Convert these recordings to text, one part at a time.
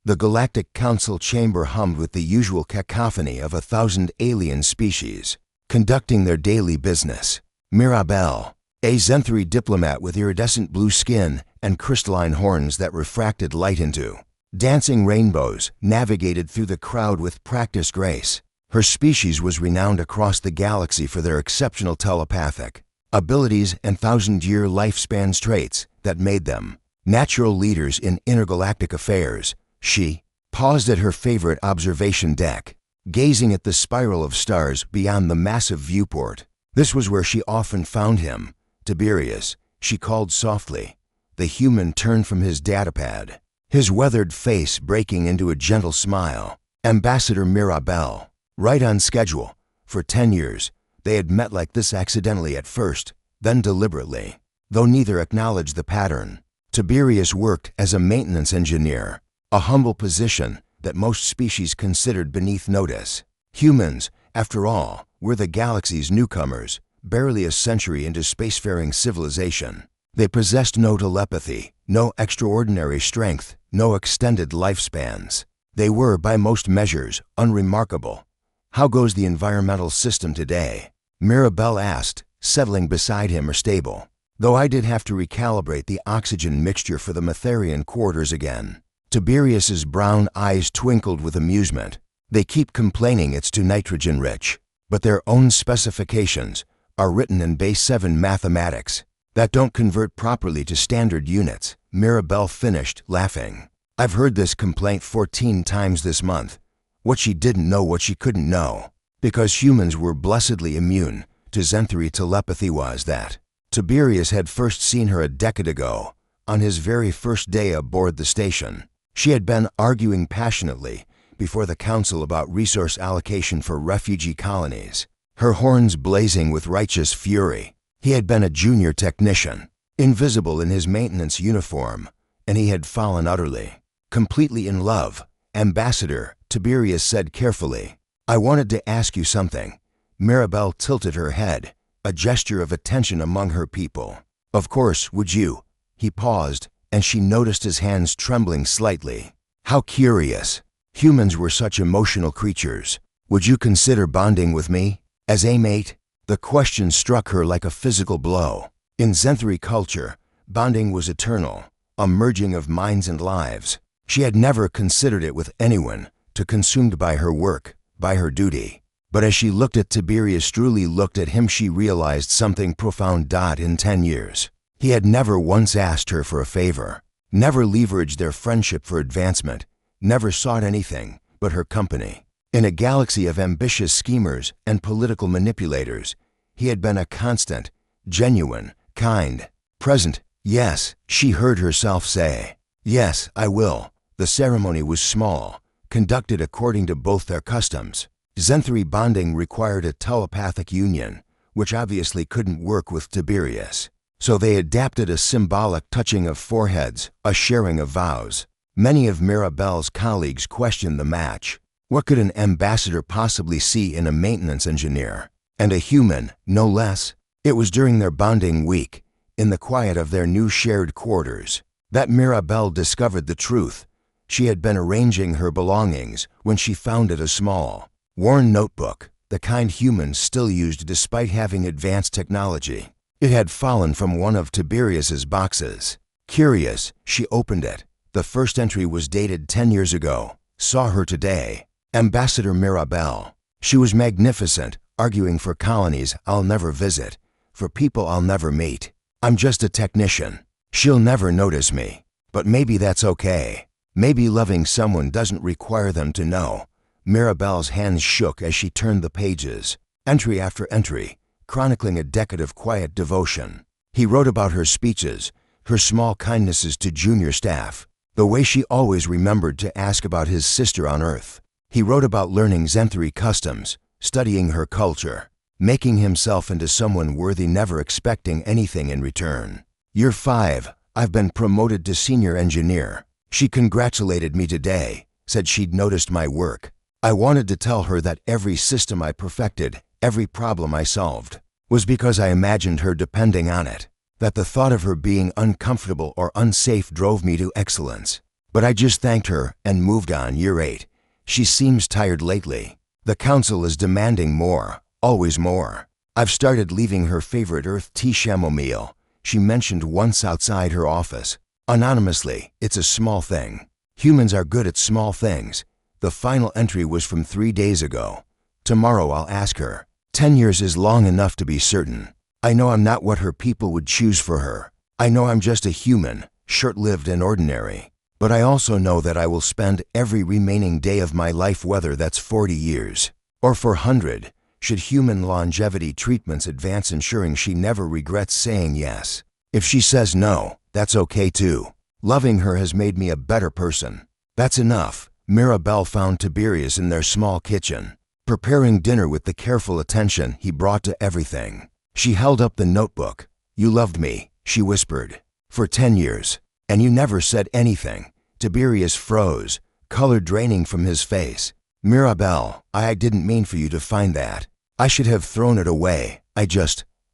The Galactic Council chamber hummed with the usual cacophony of 1,000 alien species, conducting their daily business. Mirabelle, a Zenthri diplomat with iridescent blue skin and crystalline horns that refracted light into dancing rainbows, navigated through the crowd with practiced grace. Her species was renowned across the galaxy for their exceptional telepathic abilities and 1,000-year lifespan traits that made them natural leaders in intergalactic affairs. She paused at her favorite observation deck, gazing at the spiral of stars beyond the massive viewport. This was where she often found him. Tiberius, she called softly. The human turned from his datapad, his weathered face breaking into a gentle smile. Ambassador Mirabelle, right on schedule. For 10 years, they had met like this accidentally at first, then deliberately. Though neither acknowledged the pattern, Tiberius worked as a maintenance engineer, a humble position that most species considered beneath notice. Humans, after all, were the galaxy's newcomers, barely a century into spacefaring civilization. They possessed no telepathy, no extraordinary strength, no extended lifespans. They were, by most measures, unremarkable. "How goes the environmental system today?" Mirabelle asked, settling beside him or stable. "Though I did have to recalibrate the oxygen mixture for the Matherian quarters again." Tiberius's brown eyes twinkled with amusement. "They keep complaining it's too nitrogen-rich, but their own specifications are written in base 7 mathematics that don't convert properly to standard units." Mirabelle finished, laughing. "I've heard this complaint 14 times this month." What she didn't know what she couldn't know, because humans were blessedly immune to Zenthri telepathy, was that Tiberius had first seen her a decade ago, on his very first day aboard the station. She had been arguing passionately before the council about resource allocation for refugee colonies, her horns blazing with righteous fury. He had been a junior technician, invisible in his maintenance uniform, and he had fallen utterly, completely in love. "Ambassador," Tiberius said carefully, "I wanted to ask you something." Mirabelle tilted her head, a gesture of attention among her people. "Of course, would you?" He paused, and she noticed his hands trembling slightly. How curious. Humans were such emotional creatures. "Would you consider bonding with me as a mate?" The question struck her like a physical blow. In Zenthri culture, bonding was eternal, a merging of minds and lives. She had never considered it with anyone, too consumed by her work, by her duty. But as she looked at Tiberius, truly looked at him, she realized something profound. In 10 years, he had never once asked her for a favor, never leveraged their friendship for advancement, never sought anything but her company. In a galaxy of ambitious schemers and political manipulators, he had been a constant, genuine, kind, present. "Yes," she heard herself say. "Yes, I will." The ceremony was small, conducted according to both their customs. Zenthri bonding required a telepathic union, which obviously couldn't work with Tiberius. So they adapted a symbolic touching of foreheads, a sharing of vows. Many of Mirabelle's colleagues questioned the match. What could an ambassador possibly see in a maintenance engineer? And a human, no less. It was during their bonding week, in the quiet of their new shared quarters, that Mirabelle discovered the truth. She had been arranging her belongings when she found it a small, worn notebook, the kind humans still used despite having advanced technology. It had fallen from one of Tiberius's boxes. Curious, she opened it. The first entry was dated 10 years ago. "Saw her today. Ambassador Mirabelle. She was magnificent, arguing for colonies I'll never visit, for people I'll never meet. I'm just a technician. She'll never notice me. But maybe that's okay. Maybe loving someone doesn't require them to know." Mirabelle's hands shook as she turned the pages, entry after entry, chronicling a decade of quiet devotion. He wrote about her speeches, her small kindnesses to junior staff, the way she always remembered to ask about his sister on Earth. He wrote about learning Zenthri customs, studying her culture, making himself into someone worthy, never expecting anything in return. "Year 5, I've been promoted to senior engineer. She congratulated me today, said she'd noticed my work. I wanted to tell her that every system I perfected, every problem I solved, was because I imagined her depending on it, that the thought of her being uncomfortable or unsafe drove me to excellence. But I just thanked her and moved on. Year 8. She seems tired lately. The council is demanding more, always more. I've started leaving her favorite earth tea chamomile she mentioned once outside her office. Anonymously, it's a small thing. Humans are good at small things. The final entry was from 3 days ago. Tomorrow I'll ask her. 10 years is long enough to be certain. I know I'm not what her people would choose for her. I know I'm just a human, short-lived and ordinary. But I also know that I will spend every remaining day of my life, whether that's 40 years or 400, should human longevity treatments advance, ensuring she never regrets saying yes. If she says no, that's okay too. Loving her has made me a better person. That's enough. Mirabelle found Tiberius in their small kitchen, preparing dinner with the careful attention he brought to everything. She held up the notebook. "You loved me," she whispered, "for 10 years, and you never said anything." Tiberius froze, color draining from his face. "Mirabelle, I didn't mean for you to find that. I should have thrown it away.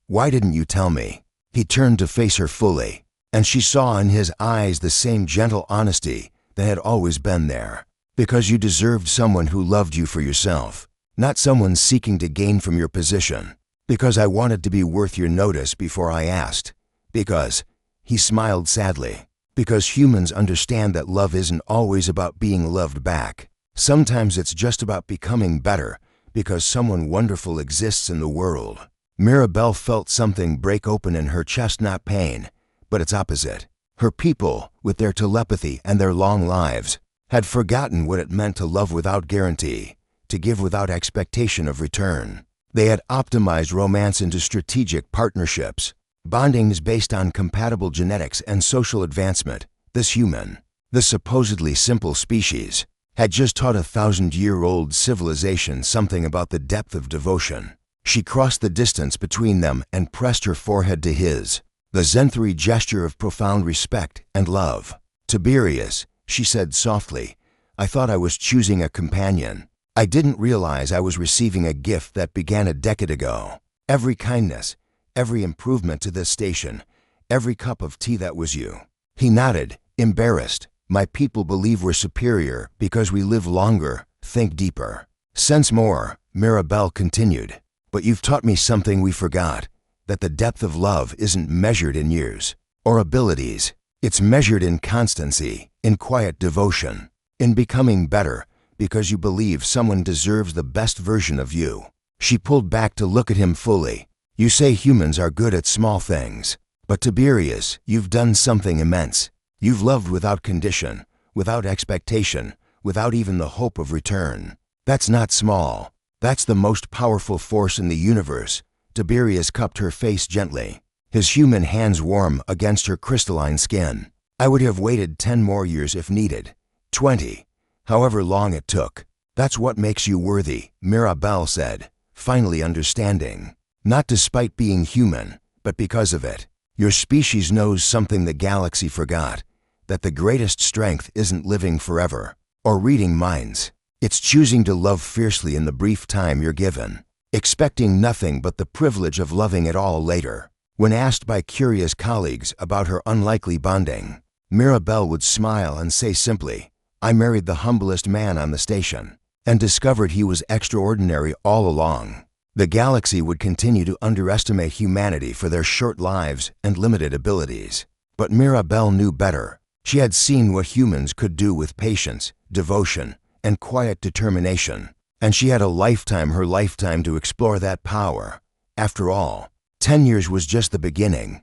Why didn't you tell me?" He turned to face her fully, and she saw in his eyes the same gentle honesty that had always been there. "Because you deserved someone who loved you for yourself, not someone seeking to gain from your position. Because I wanted to be worth your notice before I asked. Because," he smiled sadly, "because humans understand that love isn't always about being loved back. Sometimes it's just about becoming better because someone wonderful exists in the world." Mirabelle felt something break open in her chest, not pain, but its opposite. Her people, with their telepathy and their long lives, had forgotten what it meant to love without guarantee, to give without expectation of return. They had optimized romance into strategic partnerships, bondings based on compatible genetics and social advancement. This human, the supposedly simple species, had just taught a 1,000-year-old civilization something about the depth of devotion. She crossed the distance between them and pressed her forehead to his, the Zenthri gesture of profound respect and love. "Tiberius," she said softly, "I thought I was choosing a companion. I didn't realize I was receiving a gift that began a decade ago. Every kindness, every improvement to this station, every cup of tea, that was you." He nodded, embarrassed. "My people believe we're superior because we live longer, think deeper, sense more," Mirabelle continued. "But you've taught me something we forgot, that the depth of love isn't measured in years or abilities. It's measured in constancy, in quiet devotion, in becoming better because you believe someone deserves the best version of you." She pulled back to look at him fully. "You say humans are good at small things, but Tiberius, you've done something immense. You've loved without condition, without expectation, without even the hope of return. That's not small. That's the most powerful force in the universe." Tiberius cupped her face gently, his human hands warm against her crystalline skin. "I would have waited 10 more years if needed. 20. However long it took. That's what makes you worthy," Mirabelle said, finally understanding. "Not despite being human, but because of it. Your species knows something the galaxy forgot, that the greatest strength isn't living forever or reading minds. It's choosing to love fiercely in the brief time you're given, expecting nothing but the privilege of loving it all later." When asked by curious colleagues about her unlikely bonding, Mirabelle would smile and say simply, "I married the humblest man on the station and discovered he was extraordinary all along." The galaxy would continue to underestimate humanity for their short lives and limited abilities. But Mirabelle knew better. She had seen what humans could do with patience, devotion, and quiet determination, and she had her lifetime to explore that power. After all, 10 years was just the beginning.